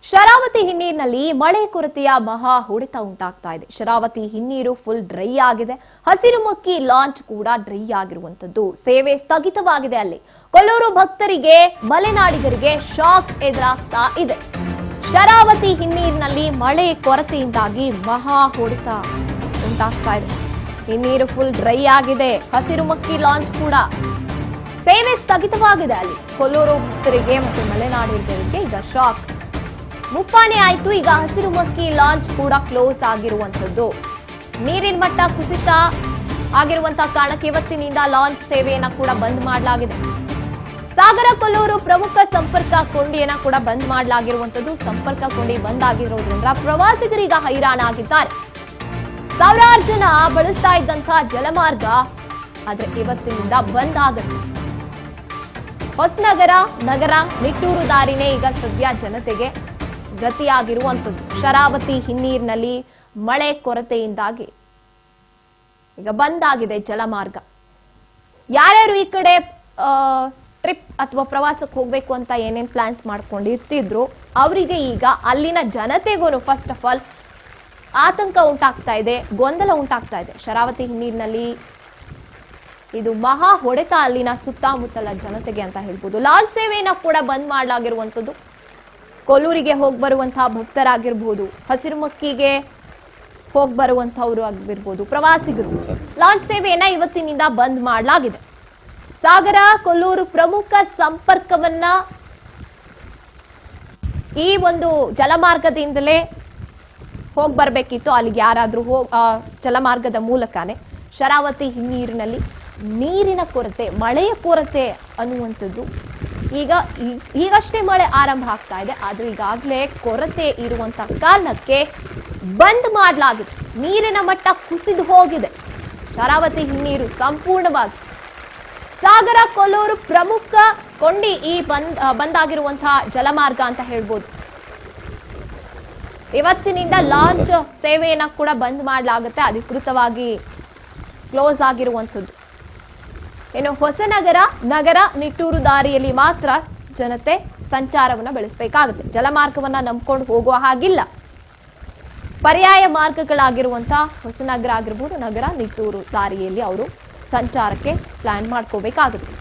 ಶರಾವತಿ ಹಿನ್ನೀರಿನಲ್ಲಿ ಮಳೆ ಕೊರತೆಯ ಮಹಾ ಹೊಡೆತ ಉಂಟಾಗ್ತಾ ಇದೆ. ಶರಾವತಿ ಹಿನ್ನೀರು ಫುಲ್ ಡ್ರೈ ಆಗಿದೆ. ಹಸಿರುಮಕ್ಕಿ ಲಾಂಚ್ ಕೂಡ ಡ್ರೈ ಆಗಿರುವಂತದ್ದು. ಸೇವೆ ಸ್ಥಗಿತವಾಗಿದೆ. ಅಲ್ಲಿ ಕೊಲ್ಲೂರು ಭಕ್ತರಿಗೆ, ಮಲೆನಾಡಿಗರಿಗೆ ಶಾಕ್ ಎದುರಾಗ್ತಾ ಇದೆ. ಶರಾವತಿ ಹಿನ್ನೀರಿನಲ್ಲಿ ಮಳೆ ಕೊರತೆಯಿಂದಾಗಿ ಮಹಾ ಹೊಡೆತ ಉಂಟಾಗ್ತಾ ಇದೆ. ಹಿನ್ನೀರು ಫುಲ್ ಡ್ರೈ ಆಗಿದೆ. ಹಸಿರುಮಕ್ಕಿ ಲಾಂಚ್ ಕೂಡ ಸೇವೆ ಸ್ಥಗಿತವಾಗಿದೆ. ಅಲ್ಲಿ ಕೊಲ್ಲೂರು ಭಕ್ತರಿಗೆ ಮತ್ತು ಮಲೆನಾಡಿಗರಿಗೆ ಈಗ ಶಾಕ್ ಮುಪ್ಪಾನೆ ಆಯ್ತು. ಈಗ ಹಸಿರುಮಕ್ಕಿ ಲಾಂಚ್ ಕೂಡ ಕ್ಲೋಸ್ ಆಗಿರುವಂತದ್ದು. ನೀರಿನ ಮಟ್ಟ ಕುಸಿತ ಆಗಿರುವಂತಹ ಕಾರಣಕ್ಕೆ ಇವತ್ತಿನಿಂದ ಲಾಂಚ್ ಸೇವೆಯನ್ನ ಕೂಡ ಬಂದ್ ಮಾಡಲಾಗಿದೆ. ಸಾಗರ ಕೊಲ್ಲೂರು ಪ್ರಮುಖ ಸಂಪರ್ಕ ಕೊಂಡಿಯನ್ನ ಕೂಡ ಬಂದ್ ಮಾಡಲಾಗಿರುವಂತದ್ದು. ಸಂಪರ್ಕ ಕೊಂಡಿ ಬಂದ್ ಆಗಿರೋದ್ರಿಂದ ಪ್ರವಾಸಿಗರೀಗ ಹೈರಾಣಾಗಿದ್ದಾರೆ. ಸಾವಿರಾರು ಜನ ಬಳಸ್ತಾ ಇದ್ದಂತಹ ಜಲಮಾರ್ಗ ಆದ್ರೆ ಇವತ್ತಿನಿಂದ ಬಂದ್ ಆಗುತ್ತೆ. ಹೊಸನಗರ, ನಗರ, ನಿಟ್ಟೂರು ದಾರಿನೇ ಈಗ ಸದ್ಯ ಜನತೆಗೆ ಗತಿಯಾಗಿರುವಂತದ್ದು. ಶರಾವತಿ ಹಿನ್ನೀರಿನಲ್ಲಿ ಮಳೆ ಕೊರತೆಯಿಂದಾಗಿ ಈಗ ಬಂದ್ ಆಗಿದೆ ಜಲಮಾರ್ಗ. ಯಾರ್ಯಾರು ಈ ಕಡೆ ಟ್ರಿಪ್ ಅಥವಾ ಪ್ರವಾಸಕ್ಕೆ ಹೋಗ್ಬೇಕು ಅಂತ ಏನೇನ್ ಪ್ಲಾನ್ಸ್ ಮಾಡ್ಕೊಂಡಿರ್ತಿದ್ರು ಅವರಿಗೆ ಈಗ ಅಲ್ಲಿನ ಜನತೆಗೂ ಫಸ್ಟ್ ಆಫ್ ಆಲ್ ಆತಂಕ ಉಂಟಾಗ್ತಾ ಇದೆ, ಗೊಂದಲ ಉಂಟಾಗ್ತಾ ಇದೆ. ಶರಾವತಿ ಹಿನ್ನೀರಿನಲ್ಲಿ ಇದು ಮಹಾ ಹೊಡೆತ ಅಲ್ಲಿನ ಸುತ್ತಮುತ್ತಲ ಜನತೆಗೆ ಅಂತ ಹೇಳ್ಬೋದು. ಲಾಂಚ್ ಸೇವೆಯನ್ನ ಕೂಡ ಬಂದ್ ಮಾಡಲಾಗಿರುವಂತದ್ದು. ಕೊಲ್ಲೂರಿಗೆ ಹೋಗಿ ಬರುವಂತಹ ಭಕ್ತರಾಗಿರ್ಬೋದು, ಹಸಿರುಮಕ್ಕಿಗೆ ಹೋಗಿ ಬರುವಂತಹವರು ಆಗಿರ್ಬೋದು, ಪ್ರವಾಸಿಗರು ಲಾಂಚ್ ಸೇವೆಯನ್ನ ಇವತ್ತಿನಿಂದ ಬಂದ್ ಮಾಡಲಾಗಿದೆ. ಸಾಗರ ಕೊಲ್ಲೂರು ಪ್ರಮುಖ ಸಂಪರ್ಕವನ್ನ ಈ ಒಂದು ಜಲಮಾರ್ಗದಿಂದಲೇ ಹೋಗಿ ಬರ್ಬೇಕಿತ್ತು. ಅಲ್ಲಿಗೆ ಯಾರಾದ್ರೂ ಜಲಮಾರ್ಗದ ಮೂಲಕನೇ ಶರಾವತಿ ಹಿನ್ನೀರಿನಲ್ಲಿ ನೀರಿನ ಕೊರತೆ, ಮಳೆಯ ಕೊರತೆ ಅನ್ನುವಂಥದ್ದು ಈಗಷ್ಟೇ ಮಳೆ ಆರಂಭ ಆಗ್ತಾ ಇದೆ. ಆದ್ರೆ ಈಗಾಗಲೇ ಕೊರತೆ ಇರುವಂತ ಕಾರಣಕ್ಕೆ ಬಂದ್ ಮಾಡಲಾಗಿದೆ. ನೀರಿನ ಮಟ್ಟ ಕುಸಿದು ಹೋಗಿದೆ. ಶರಾವತಿ ಹಿನ್ನೀರು ಸಂಪೂರ್ಣವಾಗಿ ಸಾಗರ ಕೊಲ್ಲೂರು ಪ್ರಮುಖ ಕೊಂಡಿ ಈ ಬಂದಾಗಿರುವಂತಹ ಜಲಮಾರ್ಗ ಅಂತ ಹೇಳ್ಬೋದು. ಇವತ್ತಿನಿಂದ ಲಾಂಚ್ ಸೇವೆಯನ್ನ ಕೂಡ ಬಂದ್ ಮಾಡಲಾಗುತ್ತೆ. ಅಧಿಕೃತವಾಗಿ ಕ್ಲೋಸ್ ಆಗಿರುವಂಥದ್ದು. ಇನ್ನು ಹೊಸನಗರ, ನಗರ, ನಿಟ್ಟೂರು ದಾರಿಯಲ್ಲಿ ಮಾತ್ರ ಜನತೆ ಸಂಚಾರವನ್ನ ಬೆಳೆಸಬೇಕಾಗುತ್ತೆ. ಜಲಮಾರ್ಗವನ್ನ ನಂಬ್ಕೊಂಡು ಹೋಗುವ ಹಾಗಿಲ್ಲ. ಪರ್ಯಾಯ ಮಾರ್ಗಗಳಾಗಿರುವಂತಹ ಹೊಸನಗರ ಆಗಿರ್ಬೋದು, ನಗರ, ನಿಟ್ಟೂರು ದಾರಿಯಲ್ಲಿ ಅವರು ಸಂಚಾರಕ್ಕೆ ಪ್ಲಾನ್ ಮಾಡ್ಕೋಬೇಕಾಗುತ್ತೆ.